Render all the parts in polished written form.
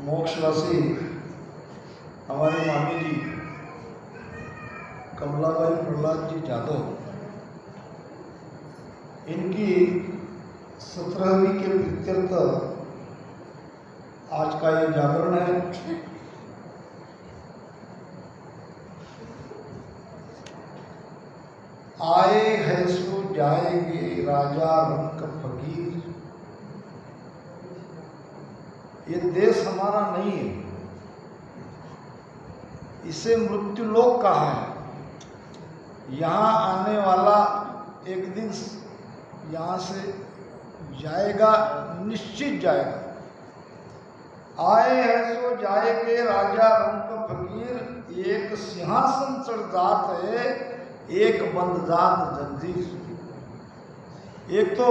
मोक्षवासी हमारे मामी जी कमलाबाई प्रहलाद जी जादव, इनकी 17वीं के प्रीत्यर्थ आज का ये जागरण है। आए हैं सो जाएंगे राजा रंग फकीर। ये देश हमारा नहीं है, इसे मृत्यु लोक कहा है। यहाँ आने वाला एक दिन यहाँ से जाएगा, निश्चित जाएगा। आए हैं सो जाएंगे राजा रंग फकीर। एक सिंहासन चढ़ जात है, एक बंद जात जंजीर। एक तो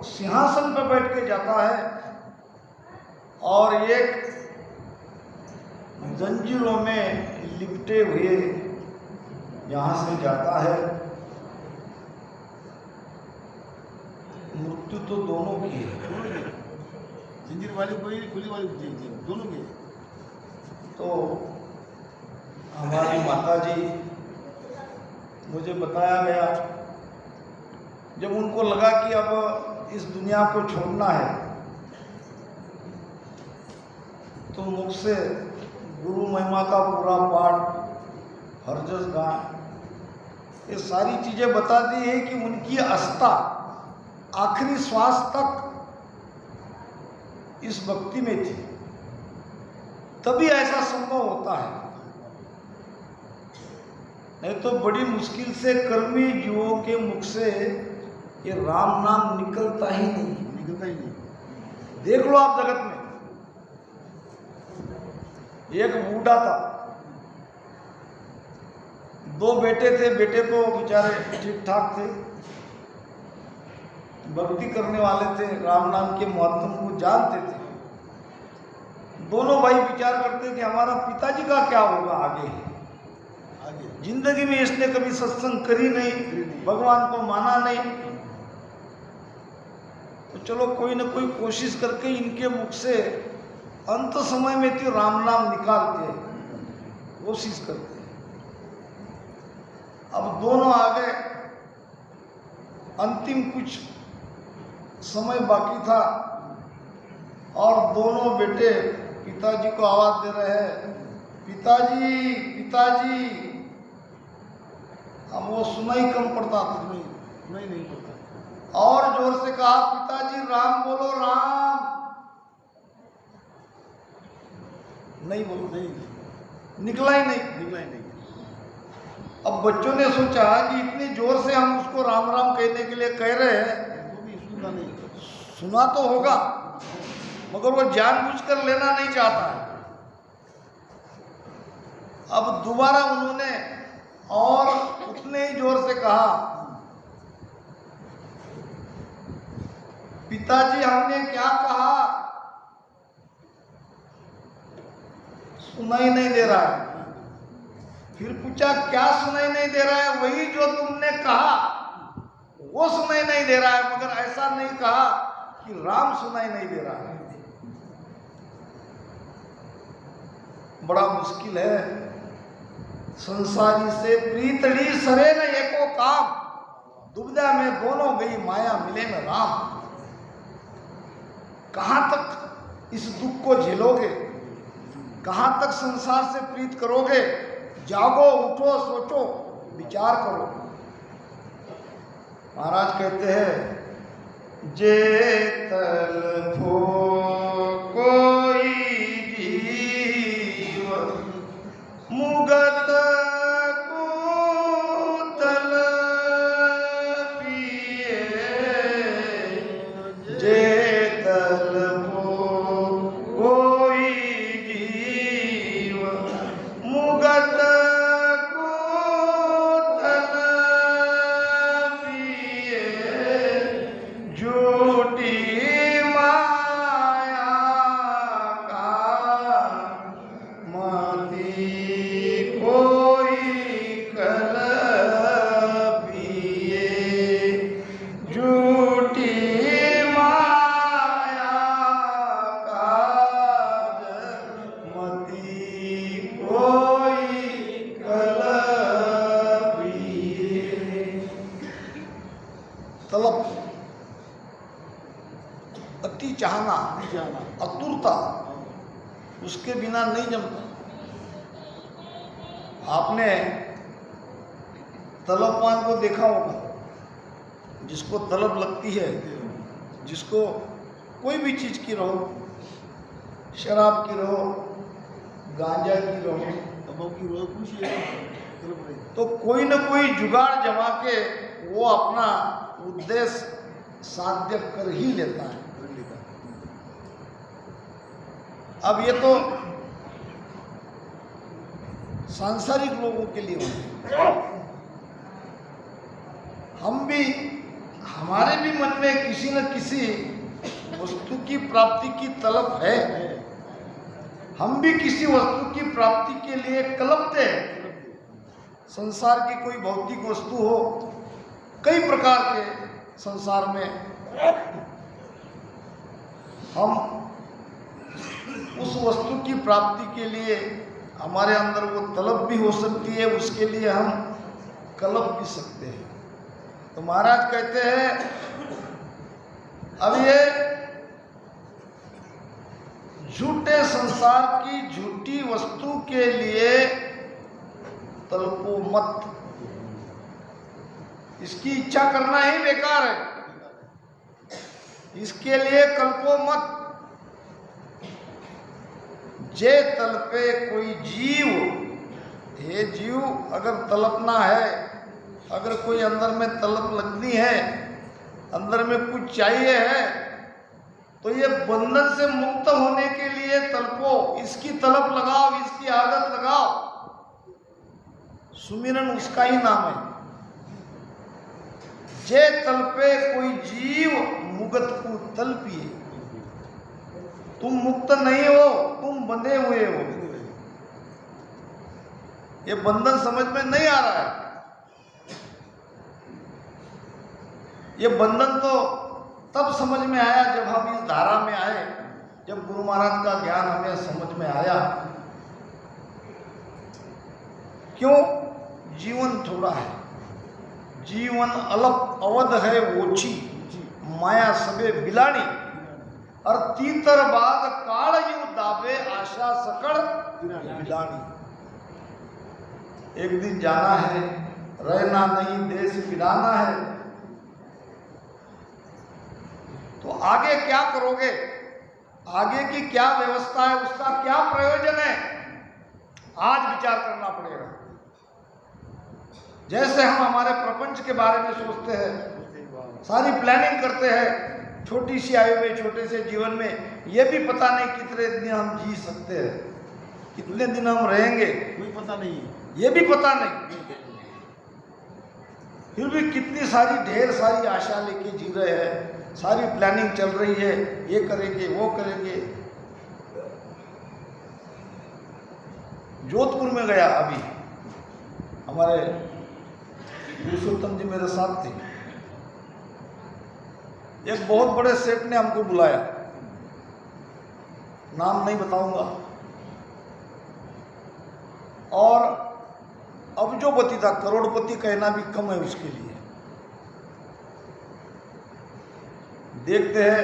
सिंहासन पर बैठ के जाता है और एक जंजीरों में लिपटे हुए यहाँ से जाता है। मृत्यु तो दोनों की है, जंजीर वाली कोई खुली वाली दोनों की। तो हमारी माता जी, मुझे बताया गया, जब उनको लगा कि अब इस दुनिया को छोड़ना है तो मुझसे गुरु महिमा का पूरा पाठ, हरजस गान, ये सारी चीजें बता दी है कि उनकी आस्था आखिरी श्वास तक इस भक्ति में थी, तभी ऐसा संभव होता है। नहीं तो बड़ी मुश्किल से कर्मी जीवों के मुख से ये राम नाम निकलता ही नहीं। देख लो आप जगत में, एक बूढ़ा था, 2 बेटे थे। बेटे तो बेचारे ठीक ठाक थे, भक्ति करने वाले थे, राम नाम के महत्व को जानते थे। दोनों भाई विचार करते कि हमारा पिताजी का क्या होगा आगे। जिंदगी में इसने कभी सत्संग करी नहीं, भगवान को माना नहीं, तो चलो कोई ना कोई कोशिश करके इनके मुख से अंत समय में तो राम नाम निकालते, कोशिश करते। अब दोनों आ गए, अंतिम कुछ समय बाकी था और दोनों बेटे पिताजी को आवाज दे रहे हैं, पिताजी पिताजी। अब वो सुनाई कम पड़ता था, नहीं पड़ता। और जोर से कहा, पिताजी राम बोलो राम। नहीं बोलो, नहीं निकला ही नहीं। अब बच्चों ने सोचा कि इतनी जोर से हम उसको राम राम कहने के लिए कह रहे हैं, सुना तो होगा, मगर वो जानबूझकर लेना नहीं चाहता है। अब दोबारा उन्होंने और उतने ही जोर से कहा, पिताजी हमने क्या कहा? सुनाई नहीं दे रहा है। फिर पूछा, क्या सुनाई नहीं दे रहा है? वही जो तुमने कहा वो सुनाई नहीं दे रहा है, मगर ऐसा नहीं कहा कि राम सुनाई नहीं दे रहा है। बड़ा मुश्किल है। संसारी से प्रीतड़ी सरे न एको काम, दुविधा में दोनों गई माया मिले न राम। कहां तक इस दुख को झेलोगे? कहां तक संसार से प्रीत करोगे? जागो, उठो, सोचो, विचार करो। महाराज कहते हैं, जेतल भो कोई जीव मुगत कूतल पिए। जेतल भो कोई जीव मुगत झूठी माया चाहना, जाना आतुरता, उसके बिना नहीं जमता। आपने तलबवान को देखा होगा, जिसको तलब लगती है, जिसको कोई भी चीज़ की रहो, शराब की रहो, गांजा की रहो, तंबाकू की रोज कुछ है तो कोई न कोई जुगाड़ जमा के वो अपना उद्देश्य साध्य कर ही लेता है। अब ये तो सांसारिक लोगों के लिए होता है। हम भी, हमारे भी मन में किसी न किसी वस्तु की प्राप्ति की तलब है। हम भी किसी वस्तु की प्राप्ति के लिए कलपते हैं। संसार की कोई भौतिक वस्तु हो, कई प्रकार के संसार में हम उस वस्तु की प्राप्ति के लिए हमारे अंदर वो तलब भी हो सकती है, उसके लिए हम कलप भी सकते हैं। तो महाराज कहते हैं अब ये झूठे संसार की झूठी वस्तु के लिए तलपो मत, इसकी इच्छा करना ही बेकार है, इसके लिए कल्पो मत। जे तलपे कोई जीव, हे जीव अगर तलपना है, अगर कोई अंदर में तलब लगनी है, अंदर में कुछ चाहिए है, तो ये बंधन से मुक्त होने के लिए तलपो, इसकी तलब लगाओ, इसकी आदत लगाओ। सुमिरन उसका ही नाम है। जे तलपे कोई जीव मुगत को तलपिए, तुम मुक्त नहीं हो, तुम बंधे हुए हो। ये बंधन समझ में नहीं आ रहा है। ये बंधन तो तब समझ में आया जब हम इस धारा में आए, जब गुरु महाराज का ज्ञान हमें समझ में आया। क्यों? जीवन थोड़ा है, जीवन अल्प अवध है ओछी, माया सबे बिलानी, और तीतर बाद काल यू दाबे आशा सकड़ बिलानी। एक दिन जाना है, रहना नहीं, देश बिलाना है, तो आगे क्या करोगे, आगे की क्या व्यवस्था है, उसका क्या प्रयोजन है, आज विचार करना पड़ेगा। जैसे हम हमारे प्रपंच के बारे में सोचते हैं, सारी प्लानिंग करते हैं, छोटी सी आयु में, छोटे से जीवन में, ये भी पता नहीं कितने दिन हम जी सकते हैं, कितने दिन हम रहेंगे, कोई पता नहीं है, ये भी पता नहीं। फिर भी कितनी सारी, ढेर सारी आशा लेके जी रहे हैं, सारी प्लानिंग चल रही है, ये करेंगे, वो करेंगे। जोधपुर में गया अभी, हमारे पुरुषोत्तम जी मेरे साथ थे। एक बहुत बड़े सेठ ने हमको बुलाया, नाम नहीं बताऊंगा, और अब जो पति था, करोड़पति कहना भी कम है उसके लिए। देखते हैं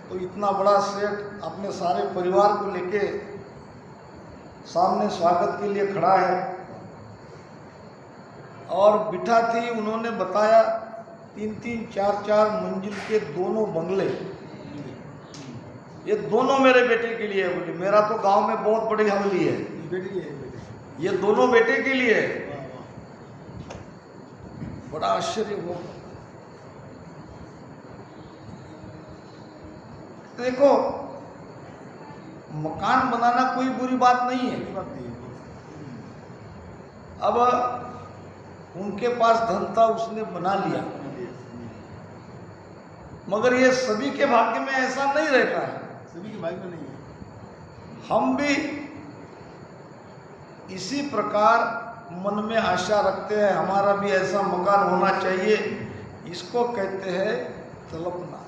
तो इतना बड़ा सेठ अपने सारे परिवार को लेके सामने स्वागत के लिए खड़ा है, और बिठा थी, उन्होंने बताया 3-3, 4-4 मंजिल के दोनों बंगले, ये दोनों मेरे बेटे के लिए है। बोले मेरा तो गांव में बहुत बड़ी हवेली है, ये दोनों बेटे के लिए है। बड़ा आश्चर्य हुआ। देखो, मकान बनाना कोई बुरी बात नहीं है। अब उनके पास धन था, उसने बना लिया, मगर ये सभी के भाग्य में ऐसा नहीं रहता है, सभी के भाग्य में नहीं है। हम भी इसी प्रकार मन में आशा रखते हैं, हमारा भी ऐसा मकान होना चाहिए। इसको कहते हैं तलपना।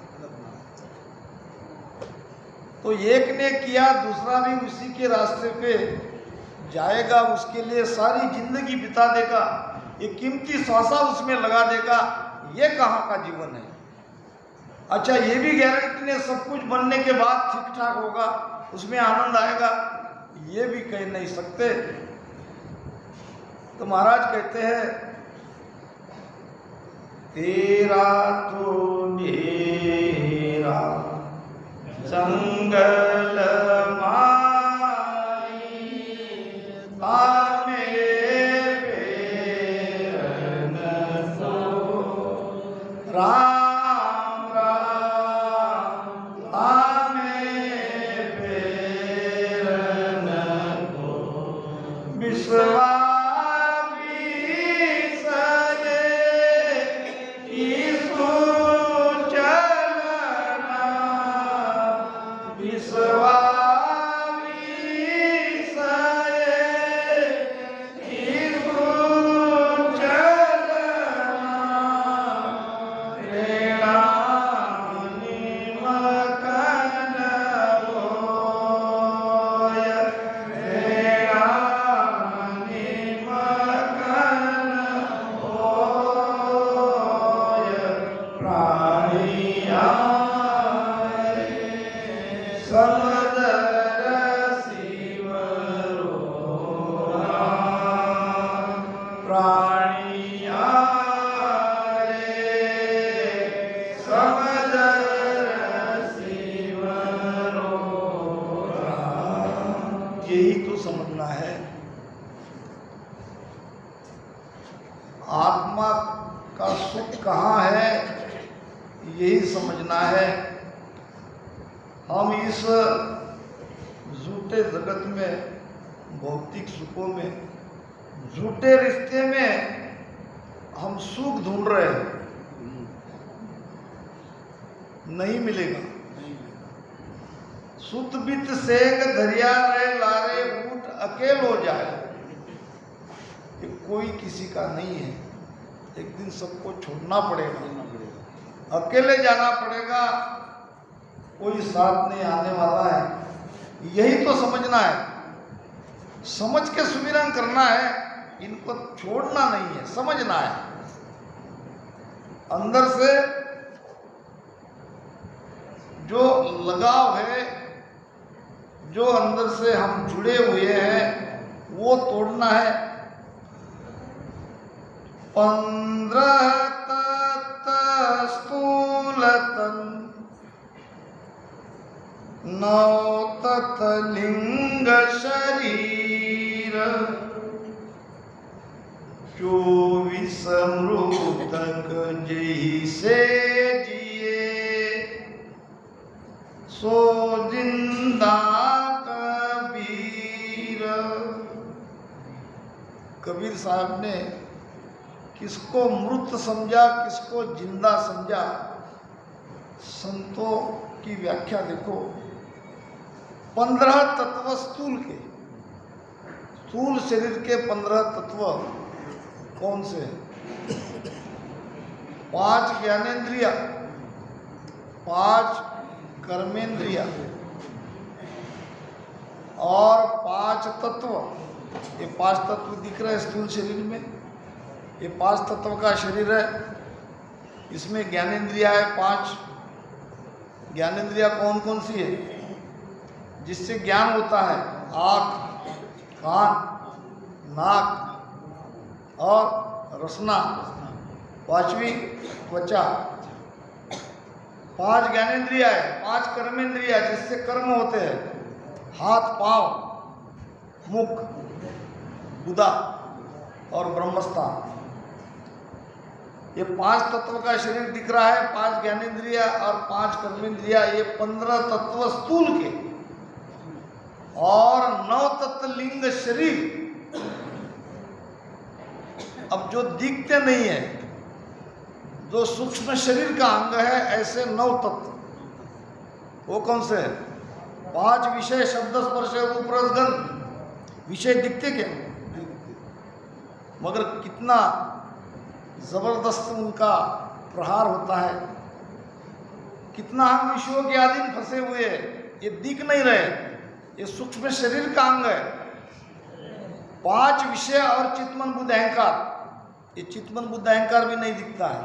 तो एक ने किया, दूसरा भी उसी के रास्ते पे जाएगा, उसके लिए सारी जिंदगी बिता देगा, ये कीमती श्वासा उसमें लगा देगा। ये कहाँ का जीवन है? अच्छा ये भी गारंटी नहीं सब कुछ बनने के बाद ठीक ठाक होगा, उसमें आनंद आएगा, ये भी कह नहीं सकते। तो महाराज कहते हैं तेरा तो मेरा जंगल माई तामे पेरन सो राम राम तामे पेरन को विश्वा यही तो समझना है। आत्मा का सुख कहाँ है यही समझना है। हम इस झूठे जगत में, भौतिक सुखों में, झूठे रिश्ते में हम सुख ढूंढ रहे हैं, नहीं मिलेगा। सुत बित सेग धरिया रे लारे ऊट अकेल हो जाए, ये कोई किसी का नहीं है। एक दिन सबको छोड़ना पड़ेगा, अकेले जाना पड़ेगा, कोई साथ नहीं आने वाला है। यही तो समझना है, समझ के सुमिरन करना है, इनको छोड़ना नहीं है, समझना है। अंदर से जो लगाव है, जो अंदर से हम जुड़े हुए हैं, वो तोड़ना है। 15 तत्व स्थूल तन, 9 तत्व लिंग शरीर, 24 मृतक जैसे जिए, सो जिंदा कबीर। कबीर साहब ने किसको मृत समझा, किसको जिंदा समझा, संतों की व्याख्या देखो। 15 तत्व स्थूल के, स्थूल शरीर के 15 तत्व कौन से? 5 ज्ञानेंद्रिया, 5 कर्मेंद्रिया और 5 तत्व। ये 5 तत्व दिख रहे हैं स्थूल शरीर में, ये 5 तत्व का शरीर है। इसमें ज्ञानेंद्रिया है 5। ज्ञानेंद्रिया कौन कौन सी है? जिससे ज्ञान होता है, आँख, कान, नाक और रसना, 5वीं त्वचा। 5 ज्ञानेंद्रिया है, 5 कर्मेंद्रिया जिससे कर्म होते हैं, हाथ, पांव, मुख, गुदा और ब्रह्मस्थान। ये 5 तत्व का शरीर दिख रहा है, 5 ज्ञानेंद्रिया और 5 कर्मेंद्रिया, ये 15 तत्व स्थूल के और 9 तत्व लिंग शरीर। अब जो दिखते नहीं है, जो सूक्ष्म शरीर का अंग है, ऐसे 9 तत्व। वो कौन से? 5 विषय, शब्द, स्पर्श, रूप, रस, गंध। विषय दिखते क्या? मगर कितना जबरदस्त उनका प्रहार होता है, कितना हम विषयों के अधीन फंसे हुए, ये दिख नहीं रहे। ये सूक्ष्म शरीर का अंग है। 5 विषय और चित्तमन बुद्ध अहंकार, ये चित्तमन बुद्ध अहंकार भी नहीं दिखता है।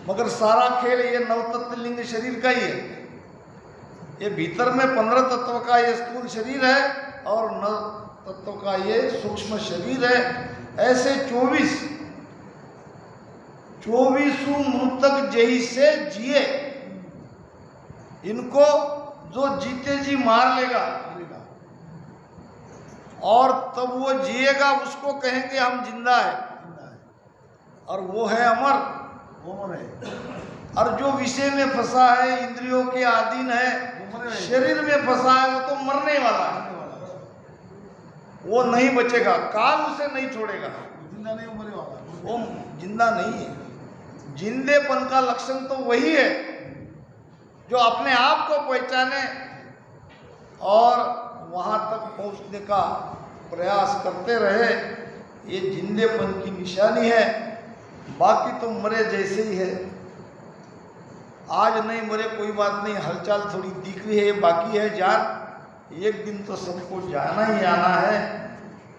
मगर सारा खेल ये 9 तत्व लिंग शरीर का ही है। ये भीतर में 15 तत्व का ये स्थूल शरीर है और 9 तत्व का ये सूक्ष्म शरीर है। ऐसे 24 मृतक जैसे जिए, इनको जो जीते जी मार लेगा और तब वो जिएगा, उसको कहेंगे हम जिंदा है, और वो है अमर, और जो विषय में फंसा है, इंद्रियों के अधीन है, शरीर में फंसा है, वो तो मरने वाला है, वो नहीं बचेगा, काल उसे नहीं छोड़ेगा, जिंदा नहीं मरने वाला, वो जिंदा नहीं है। जिंदेपन का लक्षण तो वही है जो अपने आप को पहचाने और वहां तक पहुंचने का प्रयास करते रहे, ये जिंदेपन की निशानी है। बाकी तो मरे जैसे ही है। आज नहीं मरे कोई बात नहीं, हलचल थोड़ी दिख रही है, बाकी है जान, एक दिन तो सबको जाना ही आना है।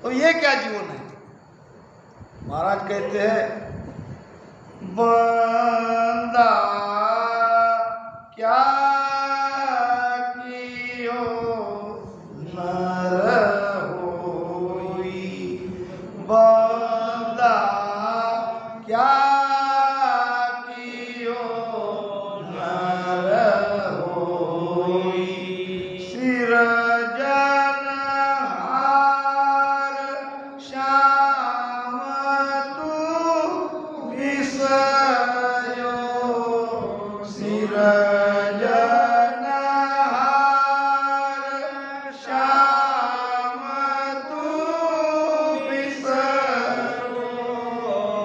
तो ये क्या जीवन है? महाराज कहते हैं, बंदा क्या कियो नर होई, बंदा क्या कियो नर होई, सिरजनहार श्याम तू विषयो, सिरजनहार श्याम तू विषयो,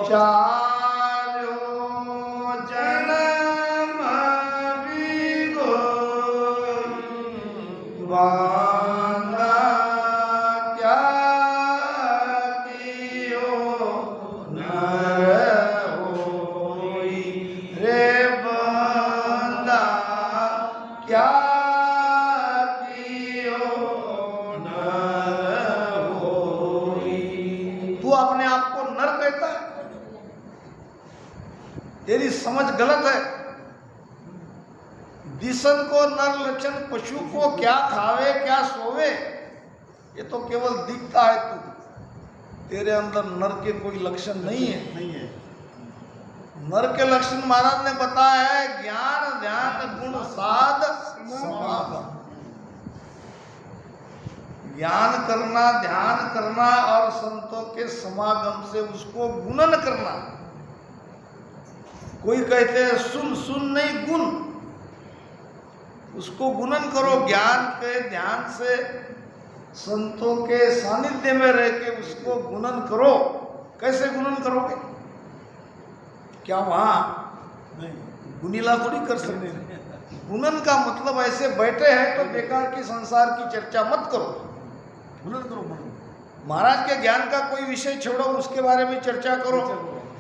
चालो जन्म विगोई, बंदा क्या कियो नर होई, रे बंदा क्या कियो नर होई। तू अपने आप को नर कहता है, तेरी समझ गलत है। दिसन को नर लक्षण, पशु को क्या खावे क्या सोवे, ये तो केवल दिखता है। तू, तेरे अंदर नर के कोई लक्षण नहीं है। नहीं है। नर के लक्षण महाराज ने बताया है, ज्ञान ध्यान गुण साध समागम। ज्ञान करना, ध्यान करना और संतों के समागम से उसको गुणन करना। कोई कहते हैं सुन, सुन नहीं गुण, उसको गुणन करो। ज्ञान के ध्यान से संतों के सानिध्य में रह के उसको गुणन करो। कैसे गुणन करोगे? क्या वहां नहीं, गुनीला थोड़ी कर सकते? गुणन का मतलब ऐसे बैठे हैं तो बेकार की संसार की चर्चा मत करो, गुणन करो, गुणन। महाराज के ज्ञान का कोई विषय छोड़ो, उसके बारे में चर्चा करो,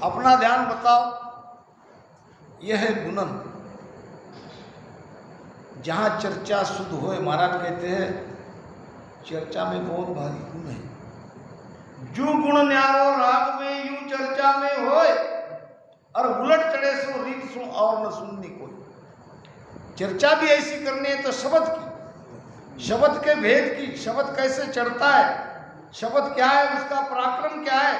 अपना ध्यान बताओ। यह है गुणन। जहाँ चर्चा शुद्ध होए, महाराज कहते हैं चर्चा में बहुत भारी गुण है। जो गुण न्यारो राग में यूं चर्चा में होए, और उलट चढ़े सो रीत सुन और न सुननी कोई। चर्चा भी ऐसी करनी है तो शब्द की, शब्द के भेद की, शब्द कैसे चढ़ता है, शब्द क्या है, उसका पराक्रम क्या है,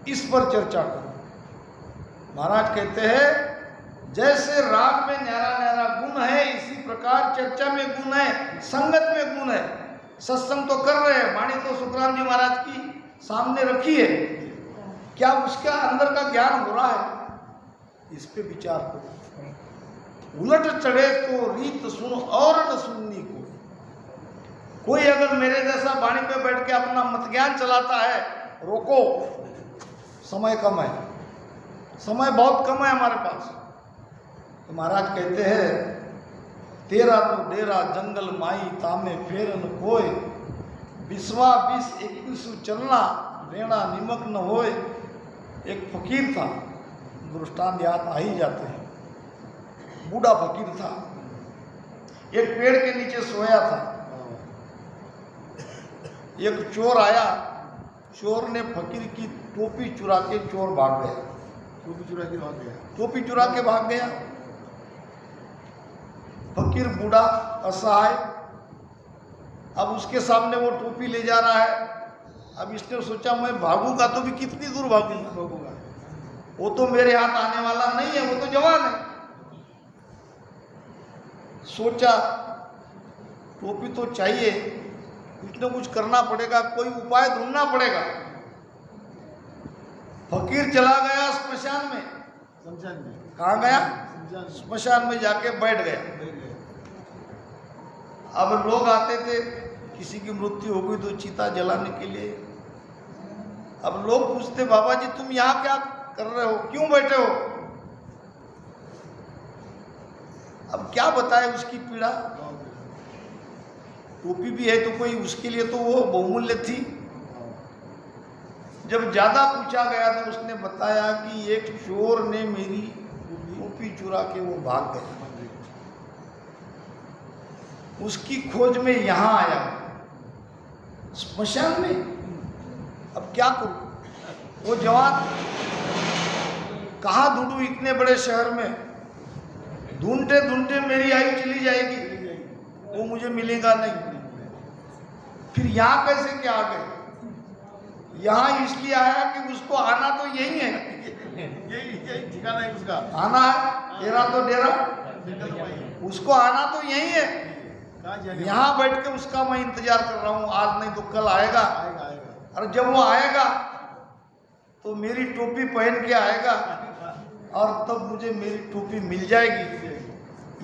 इस पर चर्चा करो। महाराज कहते हैं जैसे राग में न्यारा न्यारा गुण है, इसी प्रकार चर्चा में गुण है, संगत में गुण है। सत्संग तो कर रहे हैं, वाणी तो सुखराम जी महाराज की सामने रखी है, क्या उसका अंदर का ज्ञान हो रहा है? इस पे विचार करो। उलट चढ़े तो रीत सुन और न सुननी कोई अगर मेरे जैसा वाणी पे बैठ के अपना मत ज्ञान चलाता है, रोको, समय कम है, समय बहुत कम है हमारे पास। तो महाराज कहते हैं तेरा तो डेरा जंगल माई तामे फेरन कोय, बिस्वा बिस 21 चलना रेणा निमक न होए। एक फकीर था, दृष्टांत याद आ ही जाते हैं। बूढ़ा फकीर था, एक पेड़ के नीचे सोया था। एक चोर आया, चोर ने फकीर की टोपी चुरा के चोर भाग गया। टोपी चुरा के भाग गया। टोपी चुरा के भाग गया। फकीर बूढ़ा असहाय, अब उसके सामने वो टोपी ले जा रहा है। अब इसने सोचा मैं भागूंगा तो भी कितनी दूर भागूंगा, वो तो मेरे हाथ आने वाला नहीं है, वो तो जवान है। सोचा टोपी तो चाहिए, कुछ न कुछ करना पड़ेगा, कोई उपाय ढूंढना पड़ेगा। फकीर चला गया स्मशान में। शमशान में। कहाँ गया? शमशान में। स्मशान में जाके बैठ गया। बैठ गए। अब लोग आते थे, किसी की मृत्यु हो गई तो चिता जलाने के लिए। अब लोग पूछते बाबा जी तुम यहाँ क्या कर रहे हो, क्यों बैठे हो? अब क्या बताए उसकी पीड़ा। टोपी भी है तो कोई उसके लिए तो वो बहुमूल्य थी। जब ज्यादा पूछा गया तो उसने बताया कि एक चोर ने मेरी टोपी चुरा के वो भाग गया, उसकी खोज में यहां आया स्मशान में। अब क्या करूं? वो जवान कहाँ ढूंढूं इतने बड़े शहर में? ढूंढते ढूंढते मेरी आयु चली जाएगी, वो मुझे मिलेगा नहीं। फिर यहाँ कैसे क्या आ गए? यहाँ इसलिए आया कि उसको आना तो यही है, यही ठिकाना है उसका। आना है, तेरा तो डेरा, उसको आना तो यही है। यहाँ बैठ के उसका मैं इंतजार कर रहा हूँ, आज नहीं तो कल आएगा। और जब वो आएगा तो मेरी टोपी पहन के आएगा और तब मुझे मेरी टोपी मिल जाएगी।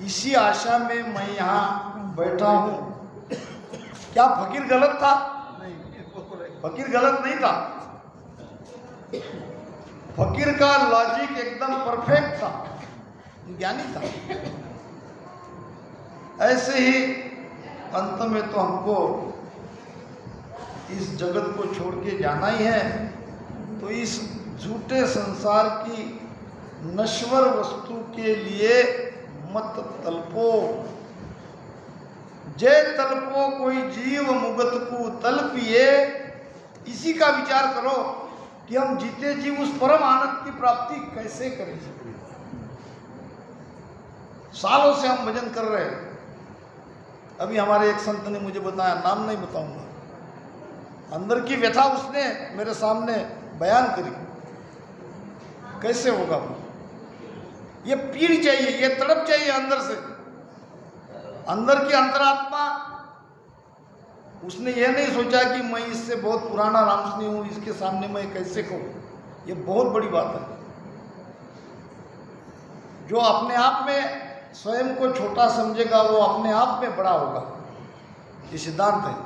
इसी आशा में मैं यहाँ बैठा हूँ। क्या फकीर गलत था? फकीर गलत नहीं था। फकीर का लॉजिक एकदम परफेक्ट था, ज्ञानी था। ऐसे ही अंत में तो हमको इस जगत को छोड़ के जाना ही है, तो इस झूठे संसार की नश्वर वस्तु के लिए मत तलपो। जे तलपो कोई जीव मुगत को तलपिए। इसी का विचार करो कि हम जीते जी उस परम आनंद की प्राप्ति कैसे करें। सालों से हम भजन कर रहे हैं। अभी हमारे एक संत ने मुझे बताया, नाम नहीं बताऊंगा, अंदर की व्यथा उसने मेरे सामने बयान करी। कैसे होगा वो? ये पीड़ चाहिए, ये तड़प चाहिए अंदर से, अंदर की अंतरात्मा। उसने ये नहीं सोचा कि मैं इससे बहुत पुराना रामसनी हूं, इसके सामने मैं कैसे कहूं। ये बहुत बड़ी बात है। जो अपने आप में स्वयं को छोटा समझेगा वो अपने आप में बड़ा होगा, ये सिद्धांत है।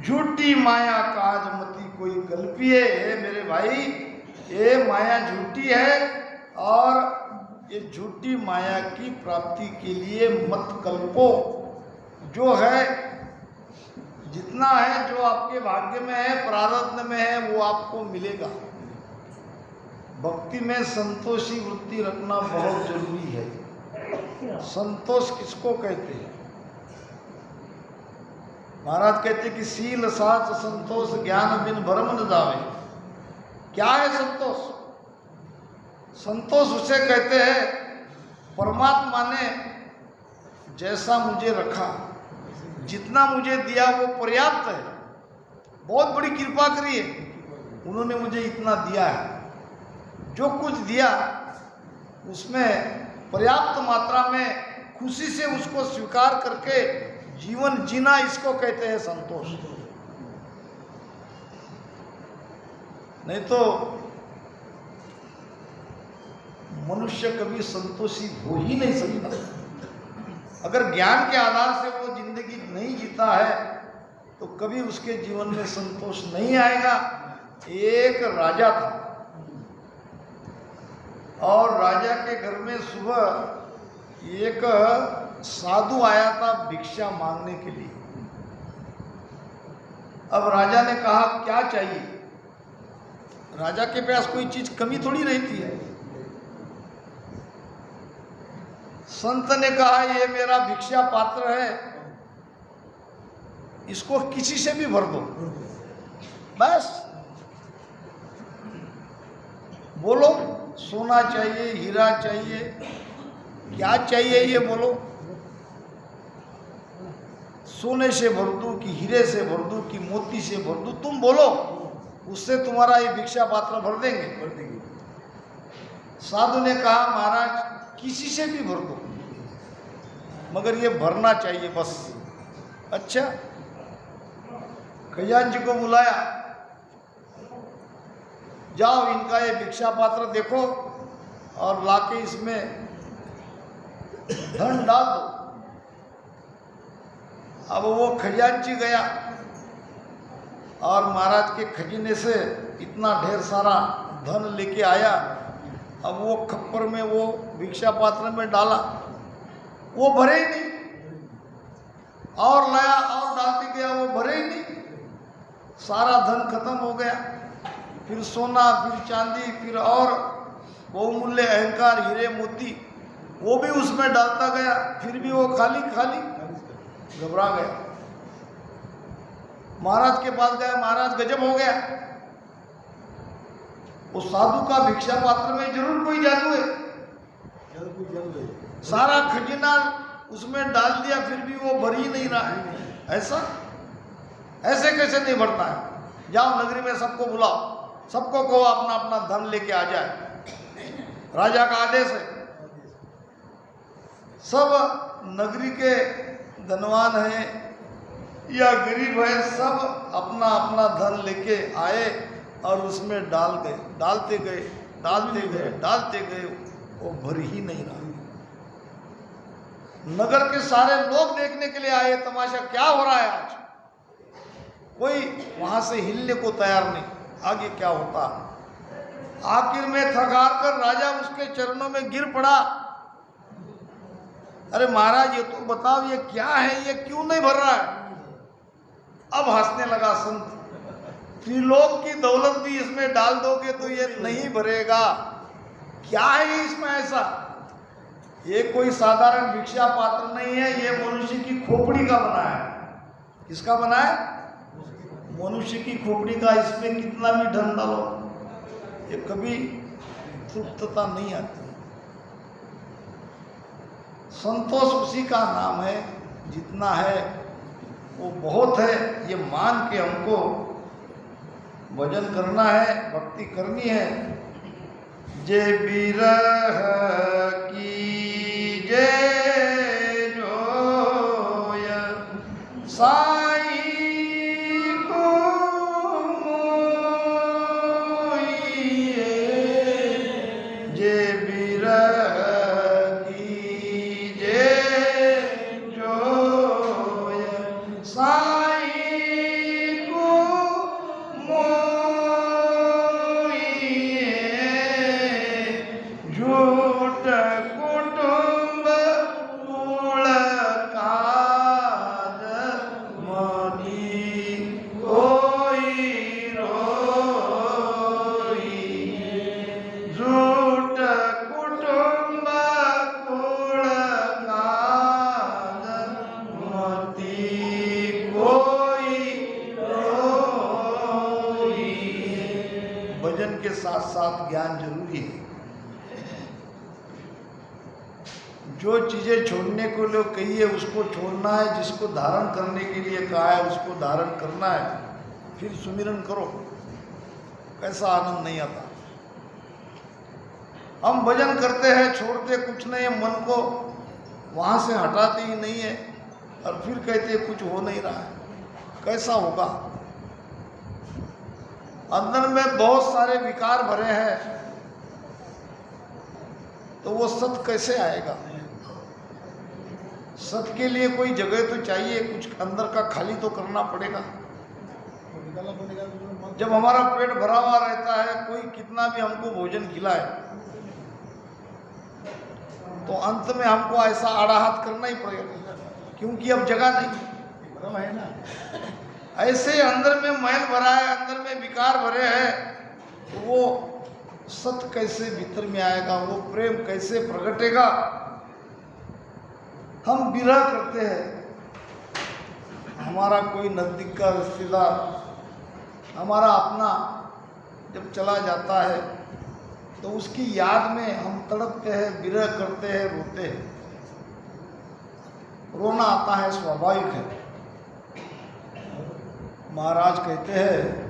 झूठी माया काज मती कोई कल्पिए। मेरे भाई, ये माया झूठी है और ये झूठी माया की प्राप्ति के लिए मत कल्पो। जो है, जितना है, जो आपके भाग्य में है, प्रारब्ध में है, वो आपको मिलेगा। भक्ति में संतोषी वृत्ति रखना बहुत जरूरी है। संतोष किसको कहते हैं? महाराज कहते कि सील साच संतोष ज्ञान बिन भरम न जावे। क्या है संतोष? संतोष उसे कहते हैं परमात्मा ने जैसा मुझे रखा, जितना मुझे दिया वो पर्याप्त है। बहुत बड़ी कृपा करी है, उन्होंने मुझे इतना दिया है। जो कुछ दिया उसमें पर्याप्त मात्रा में खुशी से उसको स्वीकार करके जीवन जीना, इसको कहते हैं संतोष। नहीं तो मनुष्य कभी संतोषी हो ही नहीं सकता। अगर ज्ञान के आधार से वो जिंदगी नहीं जीता है तो कभी उसके जीवन में संतोष नहीं आएगा। एक राजा था और राजा के घर में सुबह एक साधु आया था भिक्षा मांगने के लिए। अब राजा ने कहा क्या चाहिए? राजा के पास कोई चीज कमी थोड़ी रहती है। संत ने कहा ये मेरा भिक्षा पात्र है, इसको किसी से भी भर दो। बस बोलो, सोना चाहिए, हीरा चाहिए, क्या चाहिए ये बोलो। सोने से भर दूं कि हीरे से भर दूं कि मोती से भर दूं, तुम बोलो, उससे तुम्हारा ये भिक्षा पात्र भर देंगे। कर देंगे। साधु ने कहा महाराज किसी से भी भर दो, मगर ये भरना चाहिए बस। अच्छा, खजांची को बुलाया, जाओ इनका ये भिक्षा पात्र देखो और लाके इसमें धन डाल दो। अब वो खजांची गया और महाराज के खजीने से इतना ढेर सारा धन लेके आया। अब वो खप्पर में वो भिक्षा पात्र में डाला, वो भरे ही नहीं, और लाया और डालते गया, वो भरे ही नहीं, सारा धन खत्म हो गया। फिर सोना, फिर चांदी, फिर और बहुमूल्य अहंकार, हीरे मोती, वो भी उसमें डालता गया, फिर भी वो खाली खाली, घबरा गया। महाराज के पास गया, महाराज गजब हो गया, उस साधु का भिक्षा पात्र में जरूर कोई जादू है। सारा खजाना उसमें डाल दिया, फिर भी वो भर ही नहीं रहा है। ऐसा ऐसे कैसे नहीं भरता है? जाओ नगरी में सबको बुलाओ, सबको कहो अपना अपना धन लेके आ जाए, राजा का आदेश है। सब नगरी के धनवान हैं या गरीब है, सब अपना अपना धन लेके आए और उसमें डाल गए, डालते गए, डालते गए, डालते गए, वो भर ही नहीं रहा। नगर के सारे लोग देखने के लिए आए, तमाशा क्या हो रहा है आज। कोई वहां से हिलने को तैयार नहीं, आगे क्या होता। आखिर में थकार कर राजा उसके चरणों में गिर पड़ा। अरे महाराज ये तो बताओ, ये क्या है, ये क्यों नहीं भर रहा है? अब हंसने लगा संत, त्रिलोक की दौलत भी इसमें डाल दोगे तो ये नहीं भरेगा। क्या है इसमें ऐसा? ये कोई साधारण भिक्षा पात्र नहीं है, ये मनुष्य की खोपड़ी का बना है। किसका बना है? मनुष्य की खोपड़ी का। इसमें कितना भी धन डालो, ये कभी तृप्तता नहीं आती। संतोष उसी का नाम है, जितना है वो बहुत है, ये मान के हमको भजन करना है, भक्ति करनी है। जय बिरह की जय जोय साई को मोहिए, जय बिरह की जय जोय साई को झूठ कुटुंब कुल काज मनी कोई रोई, झूठ कुटुंब कुल काज मती कोई रोई। भजन के साथ साथ ज्ञान जरूरी है। जो चीजें छोड़ने को लोग कही है उसको छोड़ना है, जिसको धारण करने के लिए कहा है उसको धारण करना है। फिर सुमिरन करो, कैसा आनंद नहीं आता। हम भजन करते हैं, छोड़ते कुछ नहीं है, मन को वहां से हटाते ही नहीं है, और फिर कहते कुछ हो नहीं रहा है। कैसा होगा? अंदर में बहुत सारे विकार भरे हैं, तो वो सत कैसे आएगा? सत के लिए कोई जगह तो चाहिए, कुछ अंदर का खाली तो करना पड़ेगा। जब हमारा पेट भरा हुआ रहता है, कोई कितना भी हमको भोजन खिलाए, तो अंत में हमको ऐसा आड़ा हाथ करना ही पड़ेगा, क्योंकि अब जगह नहीं है ना। ऐसे अंदर में मैल भरा है, अंदर में विकार भरे हैं, तो वो सत कैसे भीतर में आएगा? वो प्रेम कैसे प्रगटेगा? हम विरह करते हैं, हमारा कोई नजदीक का रिश्तेदार, हमारा अपना जब चला जाता है, तो उसकी याद में हम तड़पते हैं, विरह करते हैं, रोते हैं। रोना आता है, स्वाभाविक है। महाराज कहते हैं